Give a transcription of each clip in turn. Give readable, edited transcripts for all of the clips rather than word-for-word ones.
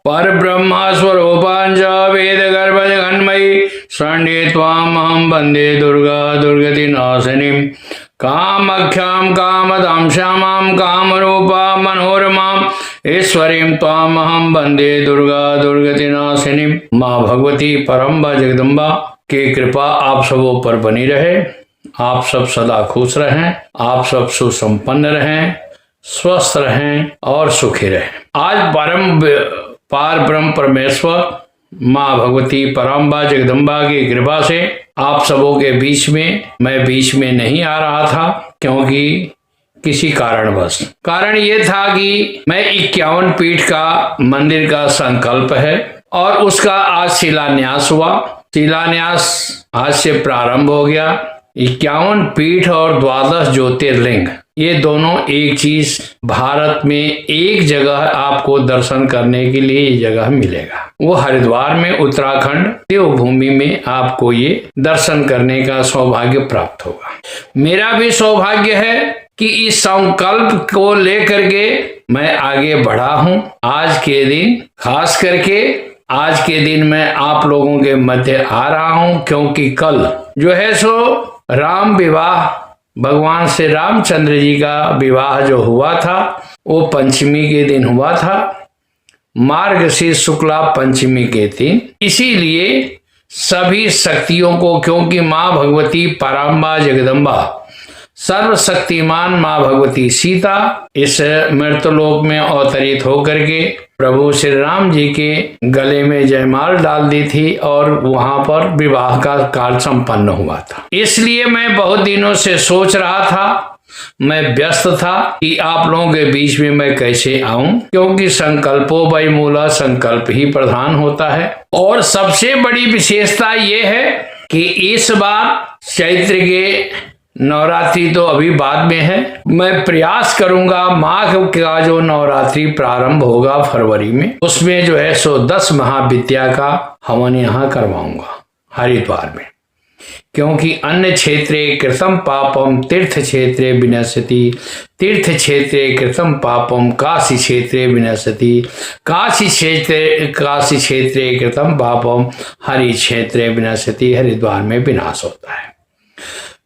परब्रह्मस्वरूपाञ्च वेदगर्भजगन्मयी शरण्ये त्वामहं वन्दे दुर्गा दुर्गतिनाशिनीं कामाख्यां कामदां श्यामां कामरूपां मनोरमां ईश्वरीं त्वामहं वन्दे दुर्गा दुर्गतिनाशिनीं। माँ भगवती परम्बा जगदम्बा की कृपा आप सबों पर बनी रहे। आप सब सदा खुश रहें, आप सब सुसंपन्न रहें, स्वस्थ रहें और सुखी रहें। आज पार ब्रह्म परमेश्वर माँ भगवती परम्बा जगदम्बा की कृपा से आप सबों के बीच में मैं बीच में नहीं आ रहा था, क्योंकि किसी कारणवश। कारण ये था कि मैं 51 पीठ का मंदिर का संकल्प है और उसका आज शिलान्यास हुआ। शिलान्यास आज से प्रारंभ हो गया। 51 पीठ और 12 ज्योतिर्लिंग, ये दोनों एक चीज, भारत में एक जगह आपको दर्शन करने के लिए ये जगह मिलेगा। वो हरिद्वार में, उत्तराखंड देवभूमि में आपको ये दर्शन करने का सौभाग्य प्राप्त होगा। मेरा भी सौभाग्य है कि इस संकल्प को लेकर के मैं आगे बढ़ा हूं। आज के दिन, खास करके आज के दिन मैं आप लोगों के मध्य आ रहा हूं, क्योंकि कल जो है सो राम विवाह, भगवान श्री रामचंद्र जी का विवाह जो हुआ था वो पंचमी के दिन हुआ था, मार्गशीर्ष शुक्ला पंचमी के दिन। इसीलिए सभी शक्तियों को, क्योंकि माँ भगवती परम्बा जगदम्बा सर्वशक्तिमान माँ भगवती सीता इस मृतलोक में अवतरित होकर के प्रभु श्री राम जी के गले में जयमाल डाल दी थी और वहां पर विवाह का कार्य संपन्न हुआ था। इसलिए मैं बहुत दिनों से सोच रहा था, मैं व्यस्त था कि आप लोगों के बीच में मैं कैसे आऊं, क्योंकि संकल्पो वै मूला, संकल्प ही प्रधान होता है। और सबसे बड़ी विशेषता ये है कि इस बार चैत्र के नवरात्रि तो अभी बाद में है, मैं प्रयास करूंगा माघ का जो नवरात्रि प्रारंभ होगा फरवरी में, उसमें जो है सो 10 महाविद्या का हवन यहाँ करवाऊंगा हरिद्वार में। क्योंकि अन्य क्षेत्रे कृतं पापम तीर्थ क्षेत्रे विनश्यति, तीर्थ क्षेत्रे कृतं पापम काशी क्षेत्रे विनश्यति, काशी क्षेत्रे कृतं पापम हरि क्षेत्रे विनश्यति, हरिद्वार में विनाश होता है।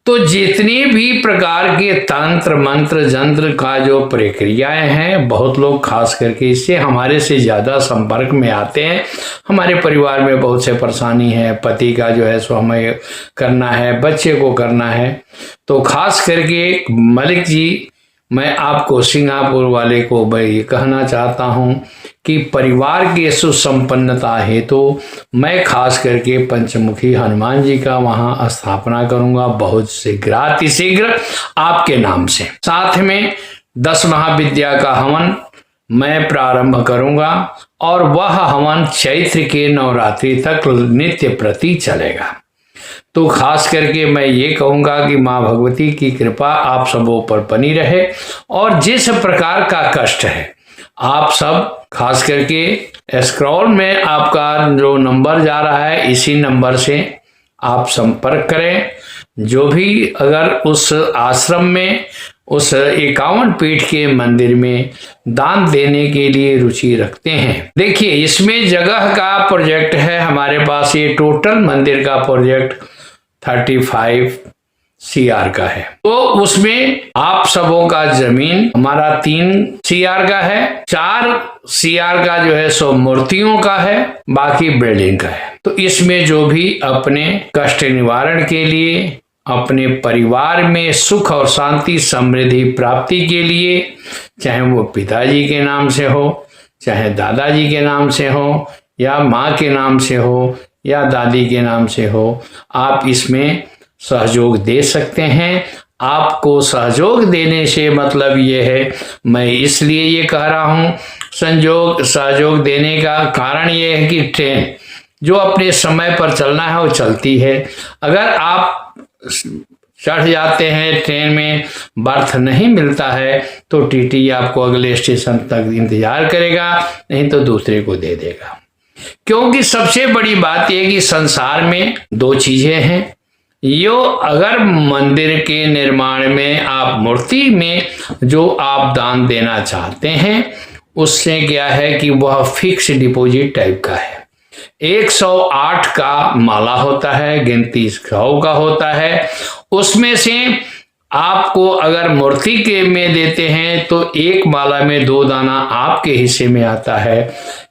तो जितनी भी प्रकार के तंत्र मंत्र जंत्र का जो प्रक्रियाएं हैं, बहुत लोग खास करके इससे हमारे से ज्यादा संपर्क में आते हैं। हमारे परिवार में बहुत से परेशानी है, पति का जो है सो हमें करना है, बच्चे को करना है। तो खास करके मलिक जी, मैं आपको सिंगापुर वाले को मैं ये कहना चाहता हूं कि परिवार की सुसंपन्नता हेतु मैं खास करके पंचमुखी हनुमान जी का वहां स्थापना करूंगा बहुत शीघ्र, अतिशीघ्र आपके नाम से। साथ में 10 महाविद्या का हवन मैं प्रारंभ करूंगा और वह हवन चैत्र के नवरात्रि तक नित्य प्रति चलेगा। तो खास करके मैं ये कहूंगा कि माँ भगवती की कृपा आप सबों पर बनी रहे। और जिस प्रकार का कष्ट है, आप सब खास करके स्क्रॉल में आपका जो नंबर जा रहा है, इसी नंबर से आप संपर्क करें। जो भी अगर उस आश्रम में, उस 51 पीठ के मंदिर में दान देने के लिए रुचि रखते हैं। देखिए, इसमें जगह का प्रोजेक्ट है हमारे पास। ये टोटल मंदिर का प्रोजेक्ट 35 CR का है। तो उसमें आप सबों का जमीन हमारा 3 CR का है, 4 CR का जो है सो मूर्तियों का है, बाकी बिल्डिंग का है। तो इसमें जो भी अपने कष्ट निवारण के लिए, अपने परिवार में सुख और शांति समृद्धि प्राप्ति के लिए, चाहे वो पिताजी के नाम से हो, चाहे दादाजी के नाम से हो, या माँ के नाम से हो, या दादी के नाम से हो, आप इसमें सहयोग दे सकते हैं। आपको सहयोग देने से मतलब ये है, मैं इसलिए ये कह रहा हूँ, सहयोग देने का कारण ये है कि ट्रेन जो अपने समय पर चलना है वो चलती है। अगर आप चढ़ जाते हैं ट्रेन में, बर्थ नहीं मिलता है, तो टीटी आपको अगले स्टेशन तक इंतजार करेगा, नहीं तो दूसरे को दे देगा। क्योंकि सबसे बड़ी बात यह कि संसार में दो चीजें हैं। यो अगर मंदिर के निर्माण में आप मूर्ति में जो आप दान देना चाहते हैं, उससे क्या है कि वह फिक्स डिपॉजिट टाइप का है। 108 का माला होता है, गिनती 100 का होता है। उसमें से आपको अगर मूर्ति के में देते हैं तो एक माला में 2 दाना आपके हिस्से में आता है।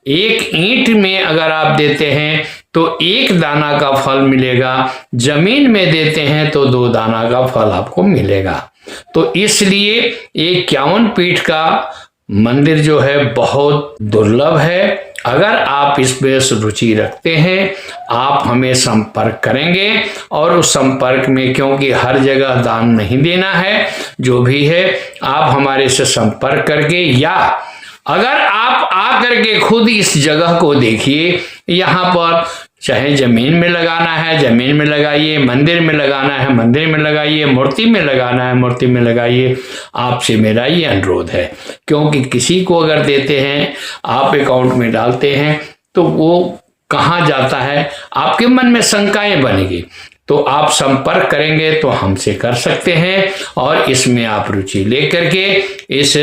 एक ईंट में अगर आप देते हैं तो 1 दाना का फल मिलेगा। जमीन में देते हैं तो 2 दाना का फल आपको मिलेगा। तो इसलिए 51 पीठ का मंदिर जो है बहुत दुर्लभ है। अगर आप इसमें रुचि रखते हैं, आप हमें संपर्क करेंगे और उस संपर्क में, क्योंकि हर जगह दान नहीं देना है, जो भी है आप हमारे से संपर्क करके, या अगर आप आकर के खुद इस जगह को देखिए, यहाँ पर चाहे जमीन में लगाना है जमीन में लगाइए, मंदिर में लगाना है मंदिर में लगाइए, मूर्ति में लगाना है मूर्ति में लगाइए। आपसे मेरा ये अनुरोध है, क्योंकि किसी को अगर देते हैं, आप अकाउंट में डालते हैं, तो वो कहाँ जाता है, आपके मन में शंकाएं बनेगी। तो आप संपर्क करेंगे तो हमसे कर सकते हैं और इसमें आप रुचि लेकर के इस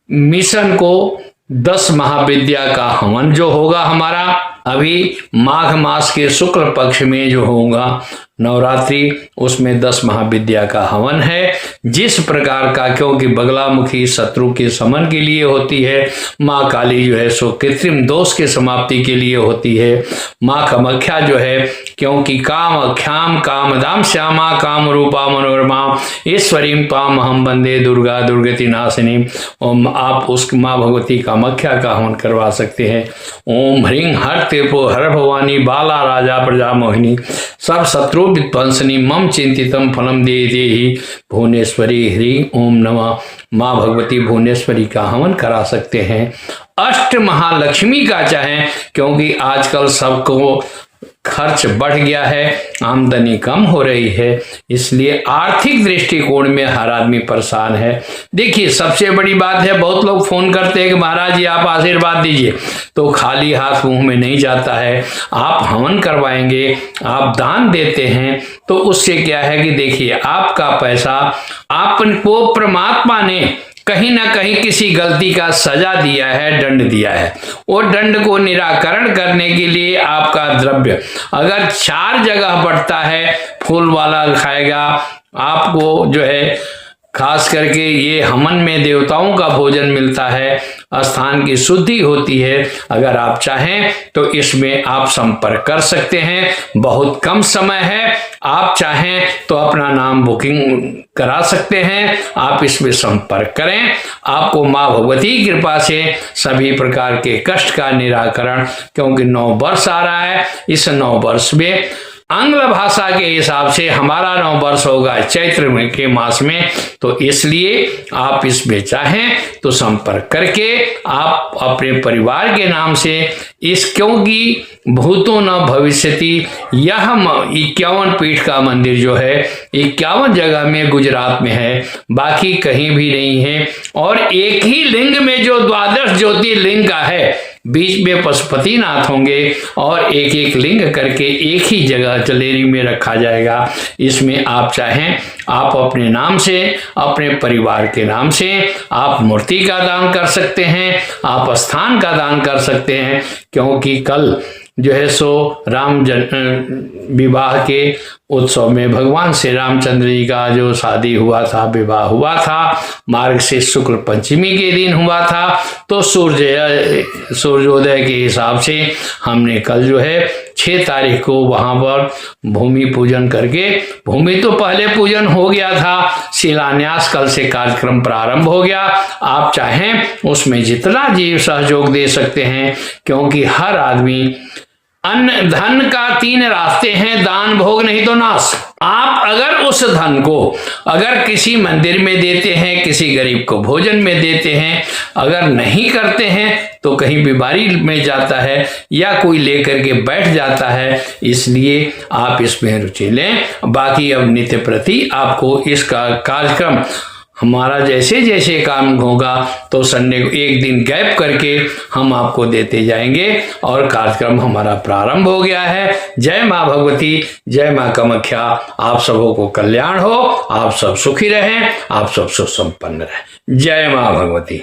मिशन को 10 महाविद्या का हवन जो होगा हमारा अभी माघ मास के शुक्ल पक्ष में जो होगा नवरात्रि, उसमें 10 महाविद्या का हवन है। जिस प्रकार का, क्योंकि बगलामुखी शत्रु के समन के लिए होती है, माँ काली जो है सो कृत्रिम दोष के समाप्ति के लिए होती है। माँ कामाख्या जो है, क्योंकि कामाख्याम कामदाम श्यामा काम रूपा मनोरमा ईश्वरीम ताम हम वंदे दुर्गा दुर्गति नाशिनी। ओम आप उस माँ भगवती कामाख्या का हवन करवा सकते हैं। ओम ह्रीं हर तेपो हर भवानी बाला राजा प्रजा मोहिनी सब शत्रु विध्वंसनी मम चिंतितम फलम दे देहि भुवनेश्वरी ह्रीं ओम नमः। माँ भगवती भुवनेश्वरी का हवन करा सकते हैं। अष्ट महालक्ष्मी का चाहें, क्योंकि आजकल सबको खर्च बढ़ गया है, आमदनी कम हो रही है, इसलिए आर्थिक दृष्टिकोण में हर आदमी परेशान है। देखिए सबसे बड़ी बात है, बहुत लोग फोन करते हैं कि महाराज जी आप आशीर्वाद दीजिए, तो खाली हाथ मुंह में नहीं जाता है। आप हवन करवाएंगे, आप दान देते हैं, तो उससे क्या है कि देखिए आपका पैसा आपको परमात्मा ने कहीं ना कहीं किसी गलती का सजा दिया है, दंड दिया है। वो दंड को निराकरण करने के लिए आपका द्रव्य अगर 4 जगह बढ़ता है, फूल वाला खाएगा, आपको जो है खास करके ये हवन में देवताओं का भोजन मिलता है, स्थान की शुद्धि होती है। अगर आप चाहें तो इसमें आप संपर्क कर सकते हैं। बहुत कम समय है, आप चाहें तो अपना नाम बुकिंग करा सकते हैं। आप इसमें संपर्क करें, आपको माँ भगवती की कृपा से सभी प्रकार के कष्ट का निराकरण, क्योंकि 9 वर्ष आ रहा है, इस 9 वर्ष में आंग्ल भाषा के हिसाब से हमारा 9 वर्ष होगा चैत्र के मास में, तो इसलिए आप इसमें चाहें तो संपर्क करके आप अपने परिवार के नाम से इस, क्योंकि भूतो न भविष्यति, यह 51 पीठ का मंदिर जो है 51 जगह में गुजरात में है, बाकी कहीं भी नहीं है। और एक ही लिंग में जो 12 ज्योतिर्लिंग का है, बीच में पशुपतिनाथ होंगे और एक एक लिंग करके एक ही जगह जलेरी में रखा जाएगा। इसमें आप चाहें आप अपने नाम से, अपने परिवार के नाम से आप मूर्ति का दान कर सकते हैं, आप स्थान का दान कर सकते हैं, क्योंकि कल जो है सो राम विवाह के उत्सव में भगवान श्री रामचंद्र जी का जो शादी हुआ था, विवाह हुआ था, मार्ग से शुक्ल पंचमी के दिन हुआ था। तो सूर्योदय के हिसाब से हमने कल जो है 6 तारीख को वहां पर भूमि पूजन करके, भूमि तो पहले पूजन हो गया था, शिलान्यास कल से कार्यक्रम प्रारंभ हो गया। आप चाहें उसमें जितना जीव सहयोग दे सकते हैं, क्योंकि हर आदमी अन्न धन का 3 रास्ते हैं, दान भोग नहीं तो नाश। आप अगर उस धन को अगर किसी मंदिर में देते हैं, किसी गरीब को भोजन में देते हैं, अगर नहीं करते हैं तो कहीं बीमारी में जाता है या कोई लेकर के बैठ जाता है। इसलिए आप इसमें रुचि लें। बाकी अब नित्य प्रति आपको इसका कार्यक्रम हमारा जैसे जैसे काम होगा तो संडे को एक दिन गैप करके हम आपको देते जाएंगे और कार्यक्रम हमारा प्रारंभ हो गया है। जय माँ भगवती, जय माँ कामाख्या। आप सबों को कल्याण हो, आप सब सुखी रहें, आप सब सुख संपन्न रहें। जय माँ भगवती।